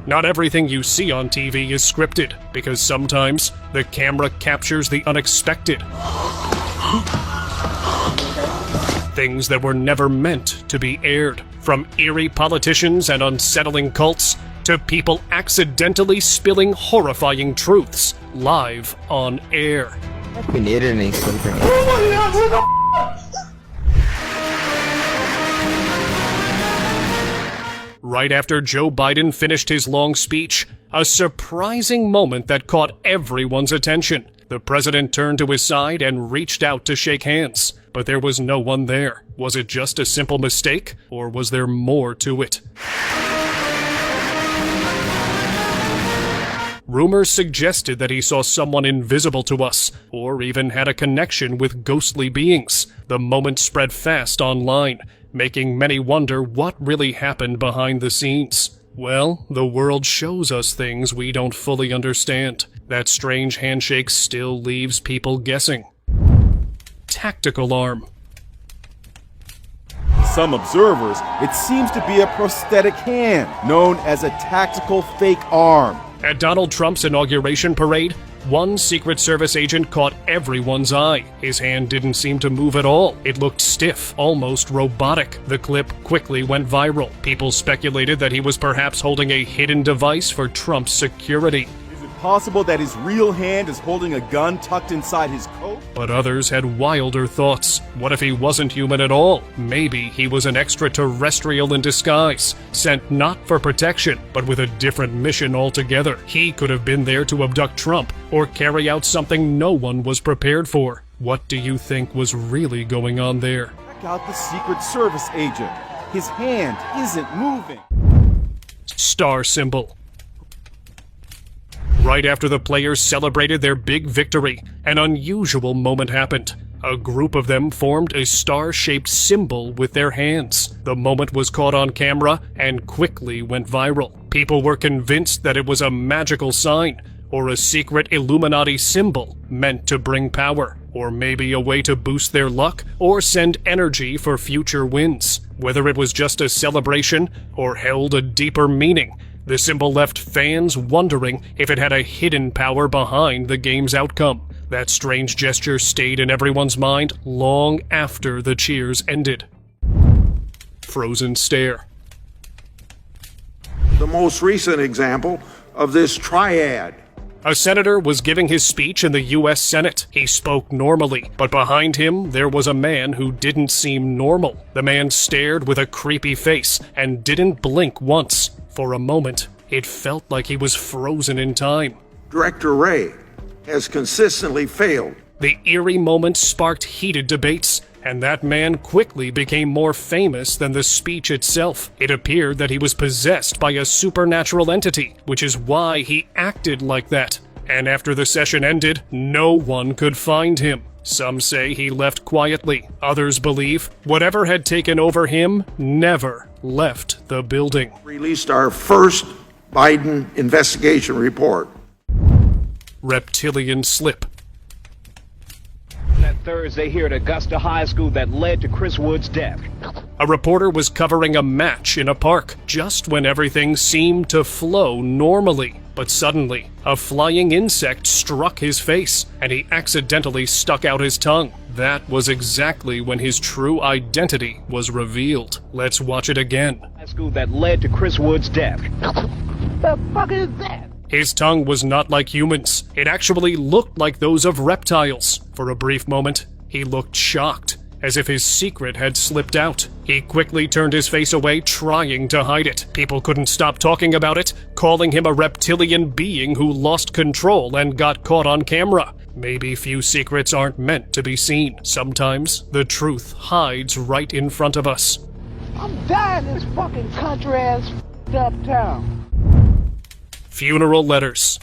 Not everything you see on TV is scripted, because sometimes the camera captures the unexpected. Things that were never meant to be aired, from eerie politicians and unsettling cults to people accidentally spilling horrifying truths live on air. Right after Joe Biden finished his long speech, a surprising moment that caught everyone's attention. The president turned to his side and reached out to shake hands, but there was no one there. Was it just a simple mistake, or was there more to it? Rumors suggested that he saw someone invisible to us, or even had a connection with ghostly beings. The moment spread fast online, making many wonder what really happened behind the scenes. Well, the world shows us things we don't fully understand. That strange handshake still leaves people guessing. Tactical arm. Some observers, it seems to be a prosthetic hand, known as a tactical fake arm. At Donald Trump's inauguration parade, one Secret Service agent caught everyone's eye. His hand didn't seem to move at all. It looked stiff, almost robotic. The clip quickly went viral. People speculated that he was perhaps holding a hidden device for Trump's security. Is it possible that his real hand is holding a gun tucked inside his coat? But others had wilder thoughts. What if he wasn't human at all? Maybe he was an extraterrestrial in disguise, sent not for protection, but with a different mission altogether. He could have been there to abduct Trump, or carry out something no one was prepared for. What do you think was really going on there? Check out the Secret Service agent. His hand isn't moving. Star symbol. Right after the players celebrated their big victory, an unusual moment happened. A group of them formed a star-shaped symbol with their hands. The moment was caught on camera and quickly went viral. People were convinced that it was a magical sign, or a secret Illuminati symbol meant to bring power, or maybe a way to boost their luck or send energy for future wins. Whether it was just a celebration or held a deeper meaning, the symbol left fans wondering if it had a hidden power behind the game's outcome. That strange gesture stayed in everyone's mind long after the cheers ended. Frozen stare. The most recent example of this triad. A senator was giving his speech in the U.S. Senate. He spoke normally, but behind him there was a man who didn't seem normal. The man stared with a creepy face and didn't blink once. For a moment, it felt like he was frozen in time. Director Wray has consistently failed. The eerie moment sparked heated debates, and that man quickly became more famous than the speech itself. It appeared that he was possessed by a supernatural entity, which is why he acted like that. And after the session ended, no one could find him. Some say he left quietly. Others believe whatever had taken over him never left the building. Released our first Biden investigation report. Reptilian slip. That Thursday here at Augusta High School that led to Chris Wood's death. A reporter was covering a match in a park just when everything seemed to flow normally. But suddenly, a flying insect struck his face, and he accidentally stuck out his tongue. That was exactly when his true identity was revealed. Let's watch it again. High school that led to Chris Wood's death. The fuck is that? His tongue was not like humans. It actually looked like those of reptiles. For a brief moment, he looked shocked, as if his secret had slipped out. He quickly turned his face away, trying to hide it. People couldn't stop talking about it, calling him a reptilian being who lost control and got caught on camera. Maybe few secrets aren't meant to be seen. Sometimes the truth hides right in front of us. I'm dying in this fucking country-ass up town. Funeral letters.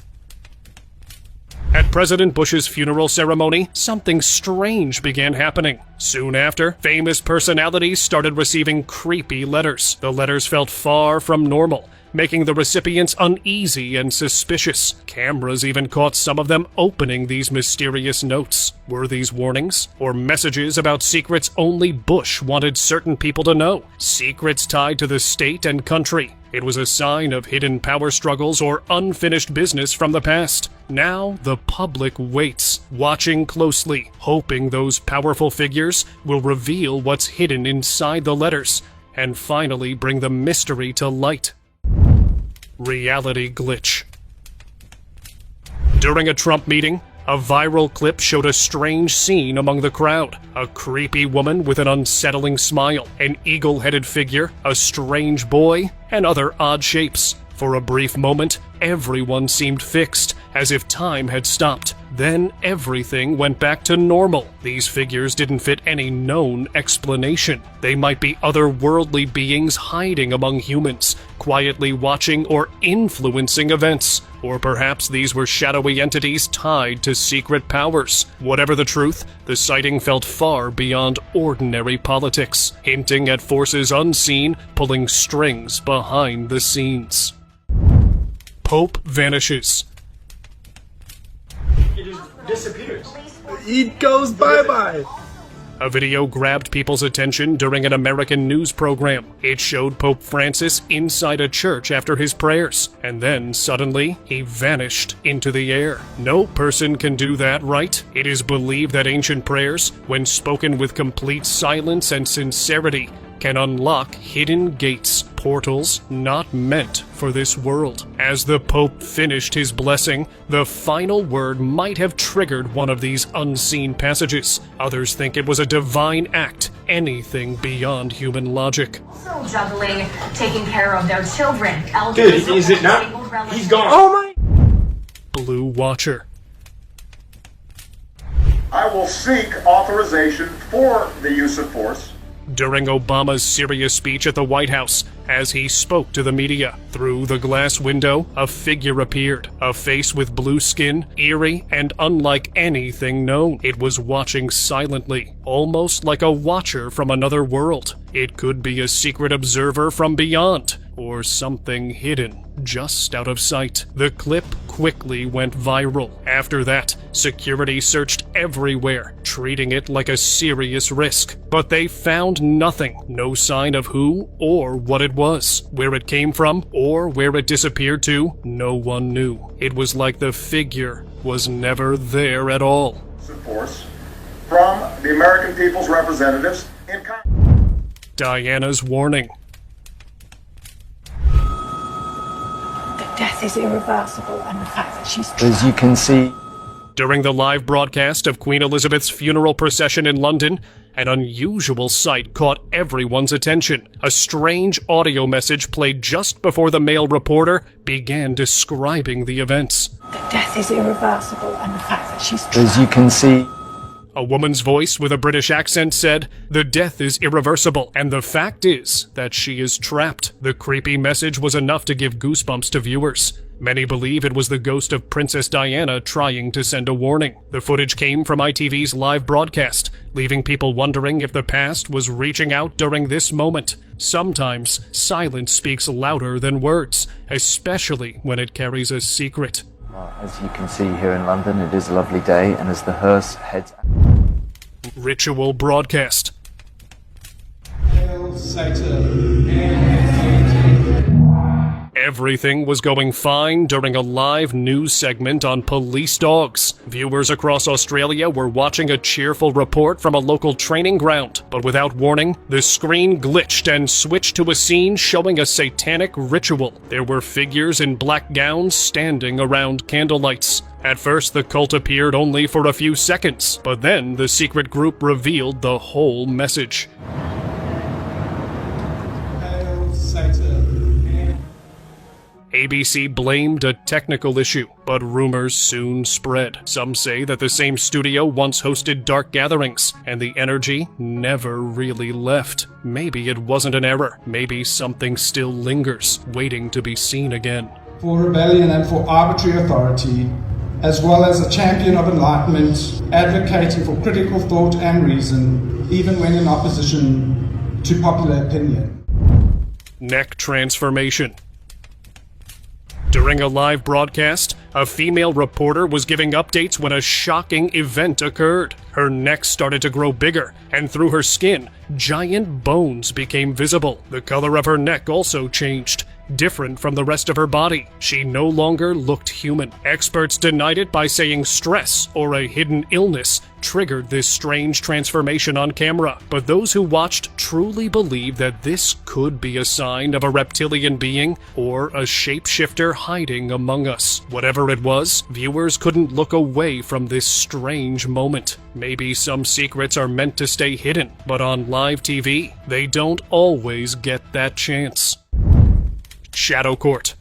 At President Bush's funeral ceremony, something strange began happening. Soon after, famous personalities started receiving creepy letters. The letters felt far from normal, making the recipients uneasy and suspicious. Cameras even caught some of them opening these mysterious notes. Were these warnings? Or messages about secrets only Bush wanted certain people to know? Secrets tied to the state and country? It was a sign of hidden power struggles or unfinished business from the past. Now the public waits, watching closely, hoping those powerful figures will reveal what's hidden inside the letters and finally bring the mystery to light. Reality glitch. During a Trump meeting, a viral clip showed a strange scene among the crowd. A creepy woman with an unsettling smile, an eagle-headed figure, a strange boy, and other odd shapes. For a brief moment, everyone seemed fixed, as if time had stopped. Then everything went back to normal. These figures didn't fit any known explanation. They might be otherworldly beings hiding among humans, quietly watching or influencing events. Or perhaps these were shadowy entities tied to secret powers. Whatever the truth, the sighting felt far beyond ordinary politics, hinting at forces unseen pulling strings behind the scenes. Pope vanishes. He just disappears. He goes bye-bye. A video grabbed people's attention during an American news program. It showed Pope Francis inside a church after his prayers, and then suddenly he vanished into the air. No person can do that, right? It is believed that ancient prayers, when spoken with complete silence and sincerity, can unlock hidden gates, portals not meant for this world. As the Pope finished his blessing, the final word might have triggered one of these unseen passages. Others think it was a divine act, anything beyond human logic. Also juggling taking care of their children. Elders, Dude, is it not? He's gone. Oh my! Blue Watcher. I will seek authorization for the use of force During Obama's serious speech at the White House, as he spoke to the media, through the glass window, a figure appeared. A face with blue skin, eerie and unlike anything known. It was watching silently, almost like a watcher from another world. It could be a secret observer from beyond, or something hidden just out of sight. The clip quickly went viral. After that, security searched everywhere, treating it like a serious risk. But they found nothing, no sign of who or what it was. Where it came from or where it disappeared to, no one knew. It was like the figure was never there at all. force from the American people's representatives in Congress. Diana's warning. Death is irreversible, and the fact that she's As you can see, During the live broadcast of Queen Elizabeth's funeral procession in London, an unusual sight caught everyone's attention. A strange audio message played just before the male reporter began describing the events. that death is irreversible, and the fact that she's as you can see, A woman's voice with a British accent said, "The death is irreversible, and the fact is that she is trapped." The creepy message was enough to give goosebumps to viewers. Many believe it was the ghost of Princess Diana trying to send a warning. The footage came from ITV's live broadcast, leaving people wondering if the past was reaching out during this moment. Sometimes silence speaks louder than words, especially when it carries a secret. as you can see here in London, it is a lovely day, and as the hearse heads... Ritual broadcast. Everything was going fine during a live news segment on police dogs. Viewers across Australia were watching a cheerful report from a local training ground, but without warning, the screen glitched and switched to a scene showing a satanic ritual. There were figures in black gowns standing around candlelights. At first, the cult appeared only for a few seconds, but then the secret group revealed the whole message. ABC blamed a technical issue, but rumors soon spread. Some say that the same studio once hosted dark gatherings, and the energy never really left. Maybe it wasn't an error. Maybe something still lingers, waiting to be seen again. For rebellion and for arbitrary authority, as well as a champion of enlightenment, advocating for critical thought and reason, even when in opposition to popular opinion. Neck transformation. During a live broadcast, a female reporter was giving updates when a shocking event occurred. Her neck started to grow bigger, and through her skin, giant bones became visible. The color of her neck also changed. different from the rest of her body. She no longer looked human. Experts denied it by saying stress or a hidden illness triggered this strange transformation on camera, but those who watched truly believe that this could be a sign of a reptilian being or a shapeshifter hiding among us. Whatever it was, viewers couldn't look away from this strange moment. Maybe some secrets are meant to stay hidden, but on live TV, they don't always get that chance. Shadow Court.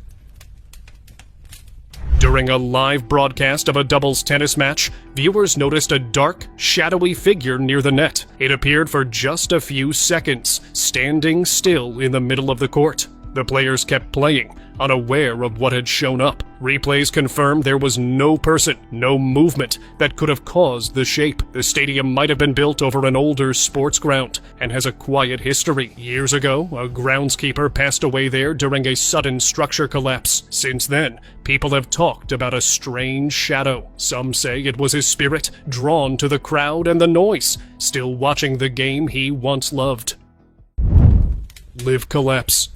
During a live broadcast of a doubles tennis match, viewers noticed a dark, shadowy figure near the net. It appeared for just a few seconds, standing still in the middle of the court. The players kept playing, unaware of what had shown up. Replays confirmed there was no person, no movement that could have caused the shape. The stadium might have been built over an older sports ground and has a quiet history. Years ago, a groundskeeper passed away there during a sudden structure collapse. Since then, people have talked about a strange shadow. Some say it was his spirit, drawn to the crowd and the noise, still watching the game he once loved. Live collapse.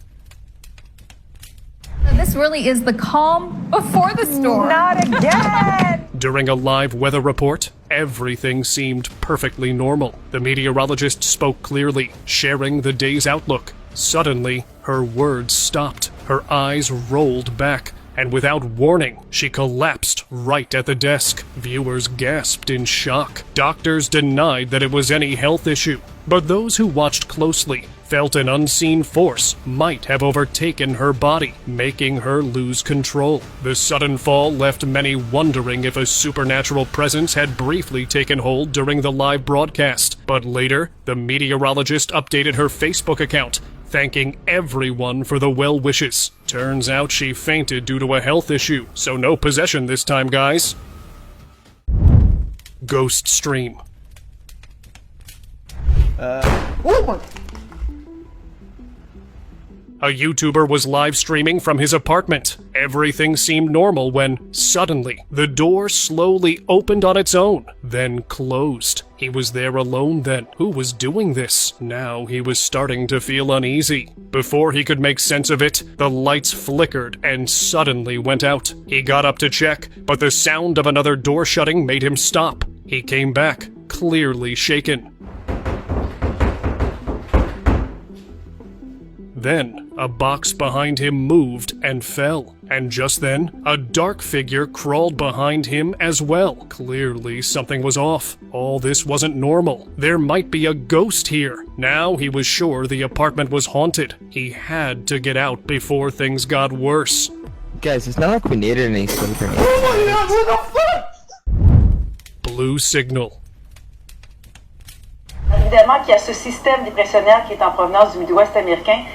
This really is the calm before the storm. Not again! During a live weather report, everything seemed perfectly normal. The meteorologist spoke clearly, sharing the day's outlook. Suddenly, her words stopped. Her eyes rolled back, and without warning, she collapsed right at the desk. Viewers gasped in shock. Doctors denied that it was any health issue, but those who watched closely felt an unseen force might have overtaken her body, making her lose control. The sudden fall left many wondering if a supernatural presence had briefly taken hold during the live broadcast. But later, the meteorologist updated her Facebook account, thanking everyone for the well wishes. Turns out she fainted due to a health issue, so no possession this time, guys. Ghost stream. A YouTuber was live streaming from his apartment. Everything seemed normal when, suddenly, the door slowly opened on its own, then closed. He was there alone then. Who was doing this? Now he was starting to feel uneasy. Before he could make sense of it, the lights flickered and suddenly went out. He got up to check, but the sound of another door shutting made him stop. He came back, clearly shaken. Then, a box behind him moved and fell. And just then, a dark figure crawled behind him as well. Clearly, something was off. All this wasn't normal. There might be a ghost here. Now he was sure the apartment was haunted. He had to get out before things got worse. Guys, it's not like we needed any sleep or anything. Blue signal. Évidemment qu'il y a ce système dépressionnel qui est en provenance du Midwest américain.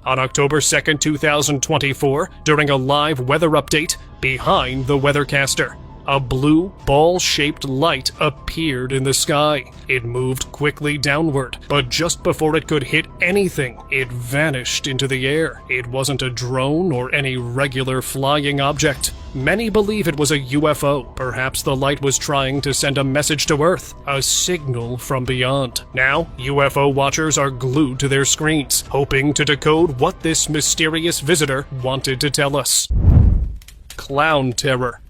On October 2nd, 2024, during a live weather update, behind the weathercaster, a blue, ball-shaped light appeared in the sky. It moved quickly downward, but just before it could hit anything, it vanished into the air. It wasn't a drone or any regular flying object. Many believe it was a UFO. Perhaps the light was trying to send a message to Earth, a signal from beyond. Now, UFO watchers are glued to their screens, hoping to decode what this mysterious visitor wanted to tell us. Clown terror.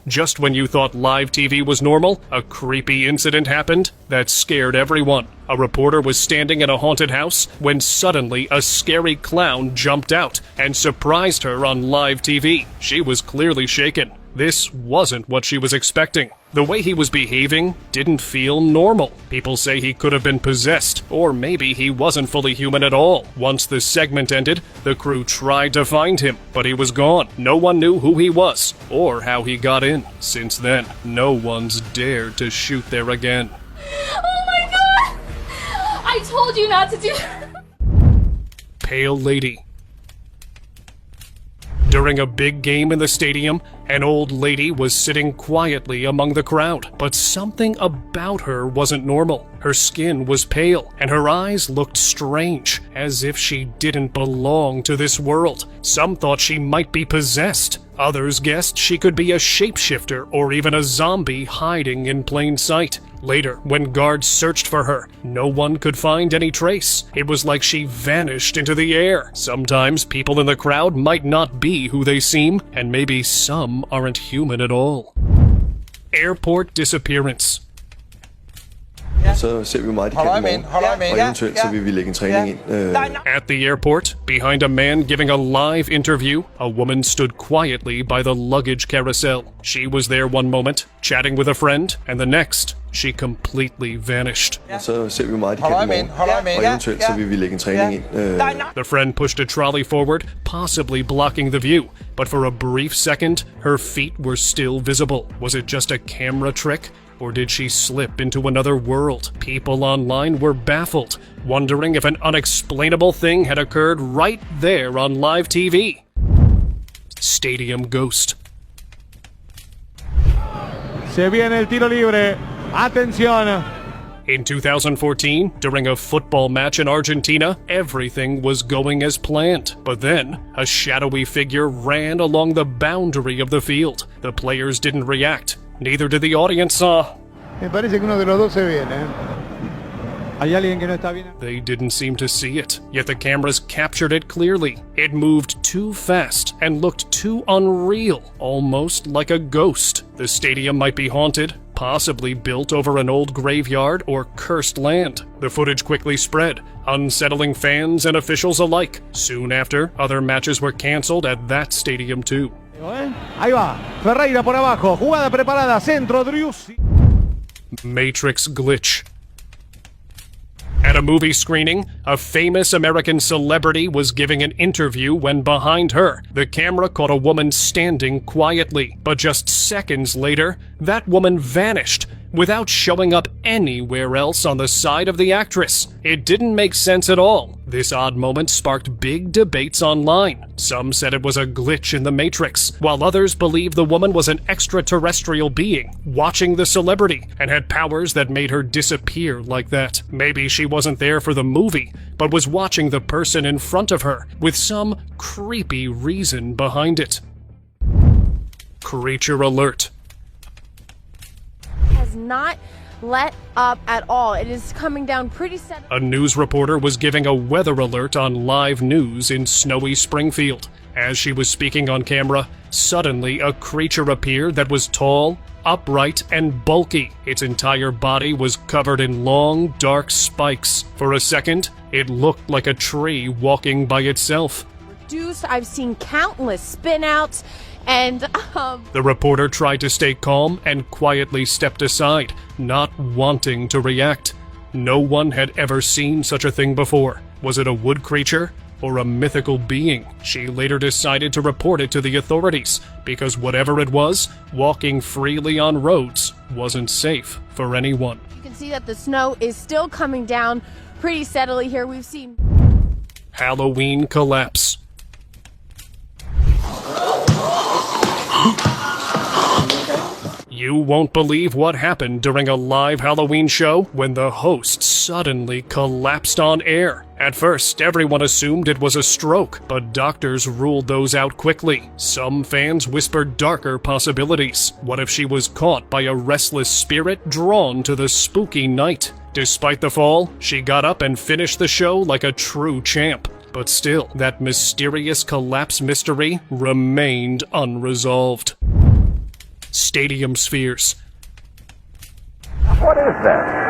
Just when you thought live TV was normal, a creepy incident happened that scared everyone. A reporter was standing in a haunted house when suddenly a scary clown jumped out and surprised her on live TV. She was clearly shaken. This wasn't what she was expecting. The way he was behaving didn't feel normal. People say he could have been possessed, or maybe he wasn't fully human at all. Once the segment ended, the crew tried to find him, but he was gone. No one knew who he was, or how he got in. Since then, no one's dared to shoot there again. Oh my god! I told you not to do that! Pale lady. During a big game in the stadium, an old lady was sitting quietly among the crowd, but something about her wasn't normal. Her skin was pale, and her eyes looked strange, as if she didn't belong to this world. Some thought she might be possessed. Others guessed she could be a shapeshifter or even a zombie hiding in plain sight. Later, when guards searched for her, no one could find any trace. It was like she vanished into the air. Sometimes people in the crowd might not be who they seem, and maybe some aren't human at all. Airport disappearance. Så ser vi meget i morgen, og eventuelt så vil vi lægge en træning ind. At the airport, behind a man giving a live interview, a woman stood quietly by the luggage carousel. She was there one moment, chatting with a friend, and the next, she completely vanished. Så ser vi meget i morgen, og eventuelt så vil vi lægge en træning ind. The friend pushed a trolley forward, possibly blocking the view, but for a brief second, her feet were still visible. Was it just a camera trick? Or did she slip into another world? People online were baffled, wondering if an unexplainable thing had occurred right there on live TV. Stadium ghost. Se viene el tiro libre. Atención. In 2014, during a football match in Argentina, everything was going as planned. But then, a shadowy figure ran along the boundary of the field. The players didn't react. Neither did the audience. Me parece que uno de los dos se viene. Hay alguien que no está bien. They didn't seem to see it, yet the cameras captured it clearly. It moved too fast and looked too unreal, almost like a ghost. The stadium might be haunted, possibly built over an old graveyard or cursed land. The footage quickly spread, unsettling fans and officials alike. Soon after, other matches were cancelled at that stadium too. Ahí va, Ferreira por abajo, jugada preparada, centro, Driussi. Matrix glitch. At a movie screening, a famous American celebrity was giving an interview when behind her, the camera caught a woman standing quietly. But just seconds later, that woman vanished without showing up anywhere else on the side of the actress. It didn't make sense at all. This odd moment sparked big debates online. Some said it was a glitch in the Matrix, while others believed the woman was an extraterrestrial being watching the celebrity and had powers that made her disappear like that. Maybe she wasn't there for the movie, but was watching the person in front of her with some creepy reason behind it. Creature alert. Has not let up at all. It is coming down pretty steadily. A news reporter was giving a weather alert on live news in snowy Springfield. As she was speaking on camera, suddenly a creature appeared that was tall, upright, and bulky. Its entire body was covered in long, dark spikes. For a second, it looked like a tree walking by itself. Reduced. I've seen countless spin-outs. And, The reporter tried to stay calm and quietly stepped aside, not wanting to react. No one had ever seen such a thing before. Was it a wood creature or a mythical being? She later decided to report it to the authorities, because whatever it was, walking freely on roads wasn't safe for anyone. You can see that the snow is still coming down pretty steadily here. We've seen Halloween collapse. You won't believe what happened during a live Halloween show when the host suddenly collapsed on air. At first, everyone assumed it was a stroke, but doctors ruled those out quickly. Some fans whispered darker possibilities. What if she was caught by a restless spirit drawn to the spooky night? Despite the fall, she got up and finished the show like a true champ. But still, that mysterious collapse mystery remained unresolved. Stadium spheres. What is that?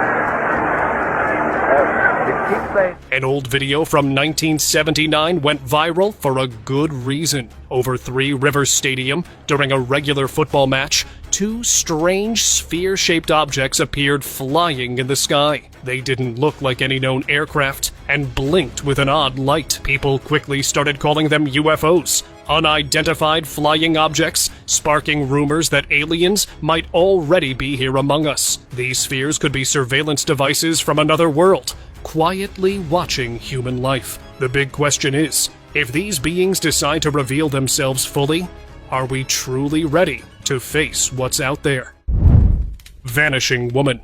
An old video from 1979 went viral for a good reason. Over Three Rivers Stadium, during a regular football match, two strange sphere-shaped objects appeared flying in the sky. They didn't look like any known aircraft and blinked with an odd light. People quickly started calling them UFOs, unidentified flying objects, sparking rumors that aliens might already be here among us. These spheres could be surveillance devices from another world, quietly watching human life. The big question is, if these beings decide to reveal themselves fully, are we truly ready to face what's out there? Vanishing woman.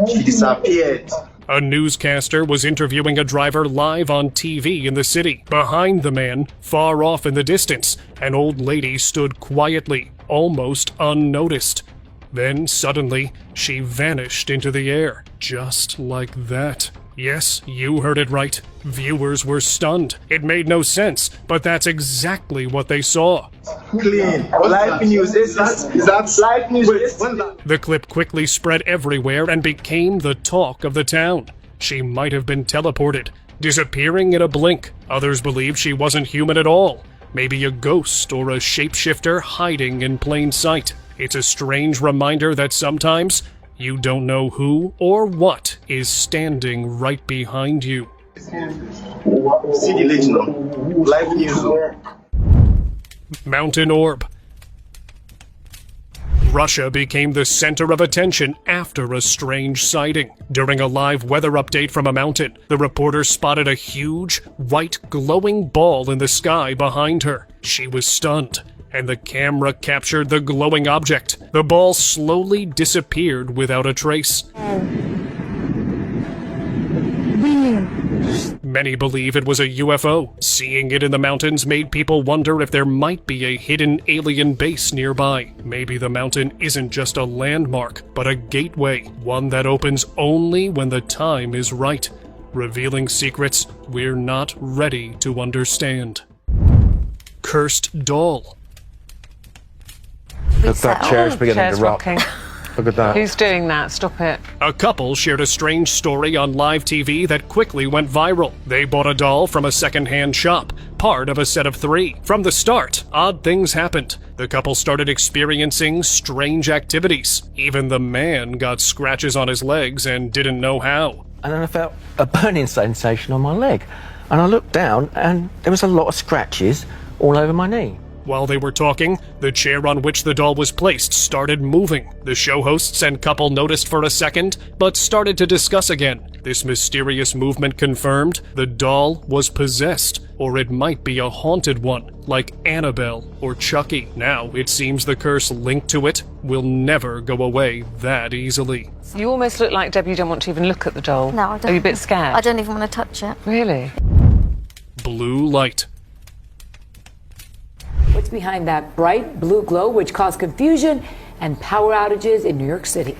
She disappeared. A newscaster was interviewing a driver live on TV in the city. Behind the man, far off in the distance, an old lady stood quietly, almost unnoticed. Then, suddenly, she vanished into the air, just like that. Yes, you heard it right. Viewers were stunned. It made no sense, but that's exactly what they saw. Clean. Live news. Is that live news? The clip quickly spread everywhere and became the talk of the town. She might have been teleported, disappearing in a blink. Others believe she wasn't human at all. Maybe a ghost or a shapeshifter hiding in plain sight. It's a strange reminder that sometimes you don't know who or what is standing right behind you. City Legend. Live news. Mountain orb. Russia became the center of attention after a strange sighting. During a live weather update from a mountain, the reporter spotted a huge, white, glowing ball in the sky behind her. She was stunned, and the camera captured the glowing object. The ball slowly disappeared without a trace. Many believe it was a UFO. Seeing it in the mountains made people wonder if there might be a hidden alien base nearby. Maybe the mountain isn't just a landmark, but a gateway, one that opens only when the time is right, revealing secrets we're not ready to understand. Cursed doll. Look, that chair's beginning to rock. Look at that. Who's doing that? Stop it. A couple shared a strange story on live TV that quickly went viral. They bought a doll from a second-hand shop, part of a set of 3. From the start, odd things happened. The couple started experiencing strange activities. Even the man got scratches on his legs and didn't know how. And then I felt a burning sensation on my leg. And I looked down and there was a lot of scratches all over my knee. While they were talking, the chair on which the doll was placed started moving. The show hosts and couple noticed for a second, but started to discuss again. This mysterious movement confirmed the doll was possessed, or it might be a haunted one, like Annabelle or Chucky. Now, it seems the curse linked to it will never go away that easily. You almost look like, Debbie, you don't want to even look at the doll. No, I don't. Are you a bit scared? I don't even want to touch it. Really? Blue light. What's behind that bright blue glow which caused confusion and power outages in New York City?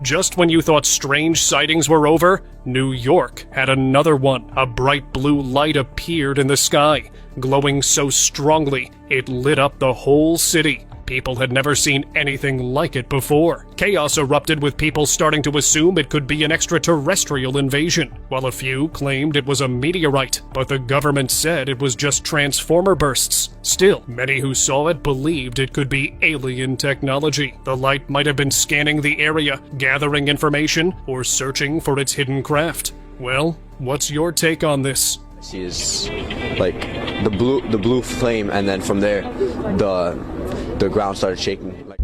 Just when you thought strange sightings were over, New York had another one. A bright blue light appeared in the sky, glowing so strongly it lit up the whole city. People had never seen anything like it before. Chaos erupted with people starting to assume it could be an extraterrestrial invasion, while a few claimed it was a meteorite, but the government said it was just transformer bursts. Still, many who saw it believed it could be alien technology. The light might have been scanning the area, gathering information, or searching for its hidden craft. Well, what's your take on this? She is like the blue flame, and then from there, the ground started shaking.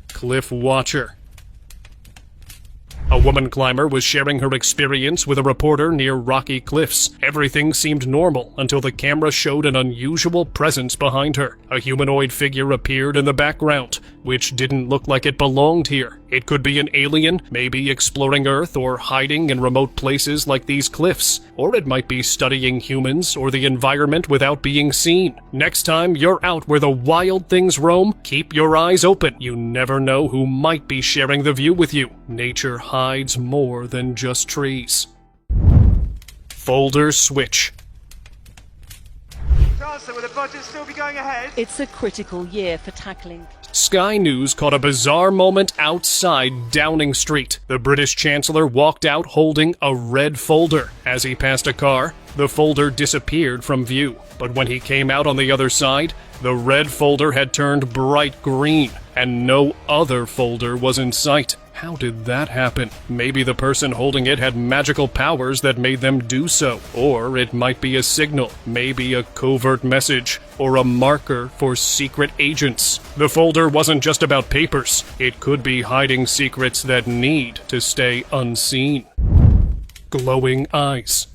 Cliff Watcher. A woman climber was sharing her experience with a reporter near rocky cliffs. Everything seemed normal until the camera showed an unusual presence behind her. A humanoid figure appeared in the background, which didn't look like it belonged here. It could be an alien, maybe exploring Earth or hiding in remote places like these cliffs. Or it might be studying humans or the environment without being seen. Next time you're out where the wild things roam, keep your eyes open. You never know who might be sharing the view with you. Nature hides more than just trees. Folder switch. Chancellor, will the budget still be going ahead? It's a critical year for tackling. Sky News caught a bizarre moment outside Downing Street. The British Chancellor walked out holding a red folder. As he passed a car, the folder disappeared from view. But when he came out on the other side, the red folder had turned bright green, and no other folder was in sight. How did that happen? Maybe the person holding it had magical powers that made them do so. Or it might be a signal, maybe a covert message, or a marker for secret agents. The folder wasn't just about papers. It could be hiding secrets that need to stay unseen. Glowing eyes.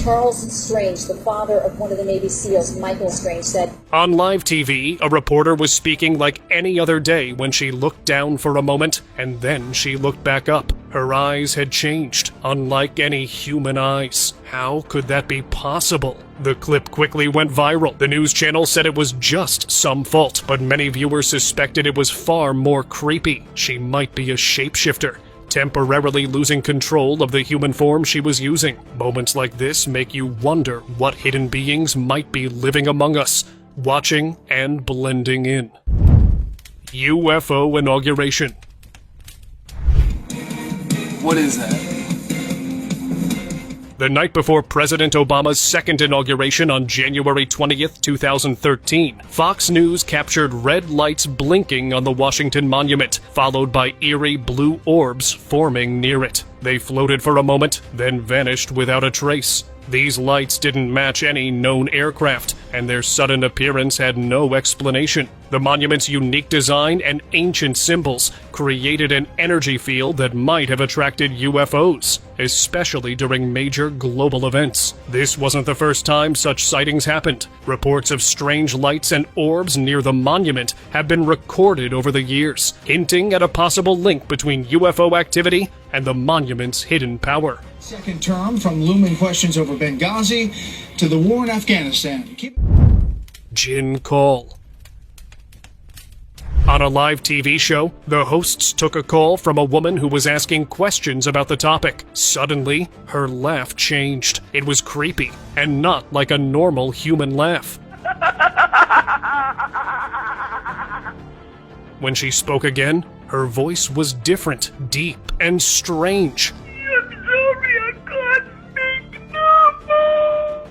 Charles Strange, the father of one of the Navy SEALs, Michael Strange, said, On live TV, a reporter was speaking like any other day when she looked down for a moment, and then she looked back up. Her eyes had changed, unlike any human eyes. How could that be possible? The clip quickly went viral. The news channel said it was just some fault, but many viewers suspected it was far more creepy. She might be a shapeshifter, temporarily losing control of the human form she was using. Moments like this make you wonder what hidden beings might be living among us, watching and blending in. UFO inauguration. What is that? The night before President Obama's second inauguration on January 20th, 2013, Fox News captured red lights blinking on the Washington Monument, followed by eerie blue orbs forming near it. They floated for a moment, then vanished without a trace. These lights didn't match any known aircraft, and their sudden appearance had no explanation. The monument's unique design and ancient symbols created an energy field that might have attracted UFOs, especially during major global events. This wasn't the first time such sightings happened. Reports of strange lights and orbs near the monument have been recorded over the years, hinting at a possible link between UFO activity and the monument's hidden power. Second term, from looming questions over Benghazi to the war in Afghanistan. Jin Call. On a live TV show, the hosts took a call from a woman who was asking questions about the topic. Suddenly, her laugh changed. It was creepy, and not like a normal human laugh. When she spoke again, her voice was different, deep, and strange.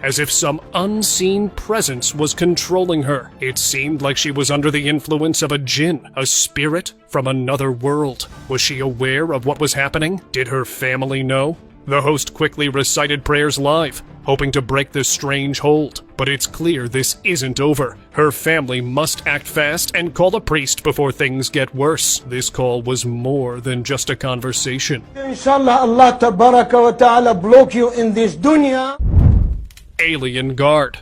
As if some unseen presence was controlling her. It seemed like she was under the influence of a jinn, a spirit from another world. Was she aware of what was happening? Did her family know? The host quickly recited prayers live, hoping to break the strange hold. But it's clear this isn't over. Her family must act fast and call a priest before things get worse. This call was more than just a conversation. Inshallah, Allah tabaraka wa ta'ala block you in this dunya. Alien Guard.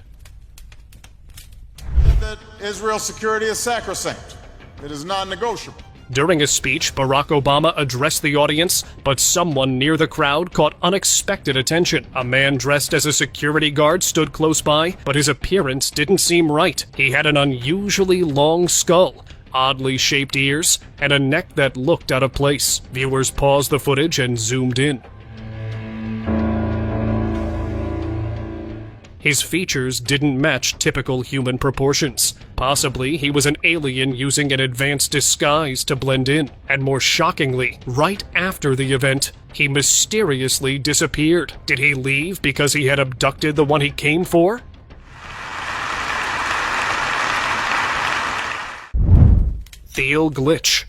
That Israel's security is sacrosanct. It is non-negotiable. During a speech, Barack Obama addressed the audience, but someone near the crowd caught unexpected attention. A man dressed as a security guard stood close by, but his appearance didn't seem right. He had an unusually long skull, oddly shaped ears, and a neck that looked out of place. Viewers paused the footage and zoomed in. His features didn't match typical human proportions. Possibly, he was an alien using an advanced disguise to blend in. And more shockingly, right after the event, he mysteriously disappeared. Did he leave because he had abducted the one he came for? Theo Glitch.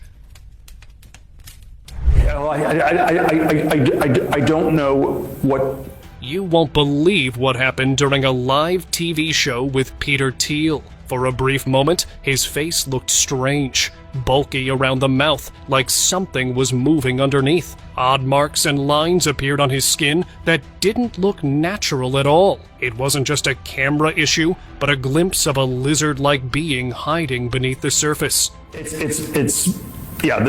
I don't know what... You won't believe what happened during a live TV show with Peter Thiel. For a brief moment, his face looked strange, bulky around the mouth, like something was moving underneath. Odd marks and lines appeared on his skin that didn't look natural at all. It wasn't just a camera issue, but a glimpse of a lizard-like being hiding beneath the surface. I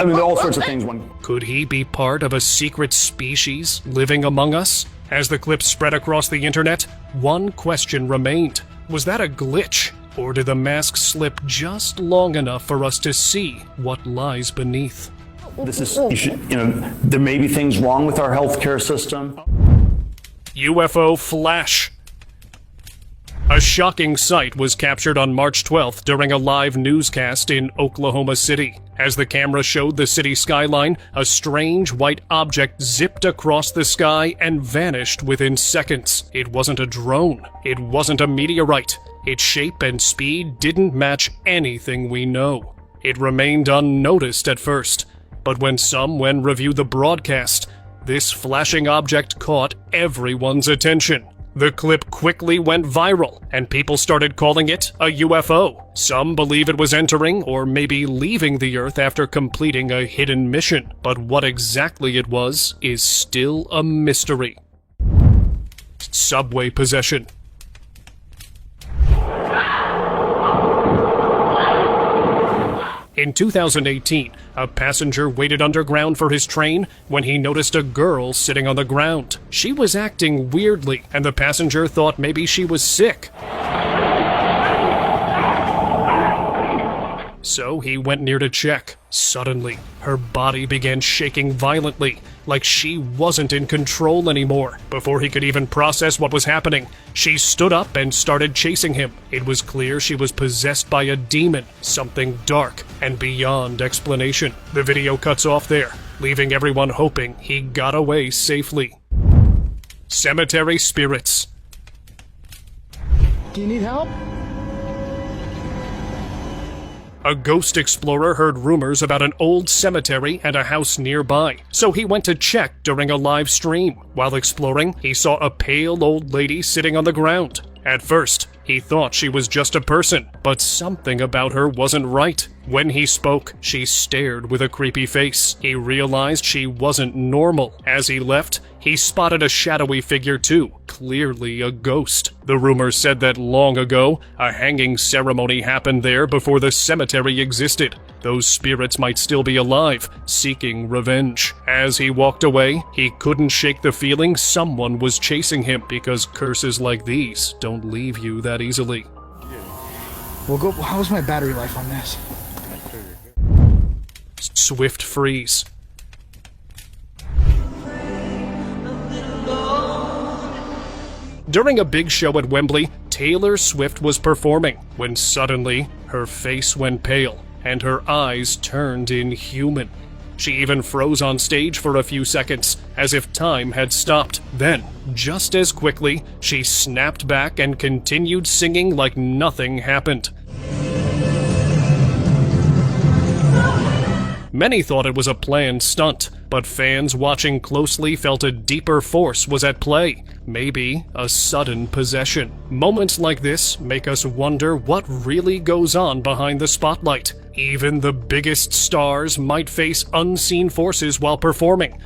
mean, all sorts of things. Could he be part of a secret species living among us? As the clip spread across the internet, one question remained. Was that a glitch? Or did the mask slip just long enough for us to see what lies beneath? There may be things wrong with our healthcare system. UFO flash. A shocking sight was captured on March 12th during a live newscast in Oklahoma City. As the camera showed the city skyline, a strange white object zipped across the sky and vanished within seconds. It wasn't a drone. It wasn't a meteorite. Its shape and speed didn't match anything we know. It remained unnoticed at first, but when someone reviewed the broadcast, this flashing object caught everyone's attention. The clip quickly went viral, and people started calling it a UFO. Some believe it was entering or maybe leaving the Earth after completing a hidden mission, but what exactly it was is still a mystery. Subway possession. In 2018, a passenger waited underground for his train when he noticed a girl sitting on the ground. She was acting weirdly, and the passenger thought maybe she was sick. So he went near to check. Suddenly, her body began shaking violently, like she wasn't in control anymore. Before he could even process what was happening, she stood up and started chasing him. It was clear she was possessed by a demon, something dark and beyond explanation. The video cuts off there, leaving everyone hoping he got away safely. Cemetery spirits. Do you need help? A ghost explorer heard rumors about an old cemetery and a house nearby, so he went to check during a live stream. While exploring, he saw a pale old lady sitting on the ground. At first, he thought she was just a person, but something about her wasn't right. When he spoke, she stared with a creepy face. He realized she wasn't normal. As he left, he spotted a shadowy figure too, clearly a ghost. The rumors said that long ago, a hanging ceremony happened there before the cemetery existed. Those spirits might still be alive, seeking revenge. As he walked away, he couldn't shake the feeling someone was chasing him, because curses like these don't leave you that easily. Well, how's my battery life on this? Swift freeze. During a big show at Wembley, Taylor Swift was performing when suddenly her face went pale and her eyes turned inhuman. She even froze on stage for a few seconds, as if time had stopped. Then, just as quickly, she snapped back and continued singing like nothing happened. Many thought it was a planned stunt, but fans watching closely felt a deeper force was at play, maybe a sudden possession. Moments like this make us wonder what really goes on behind the spotlight. Even the biggest stars might face unseen forces while performing.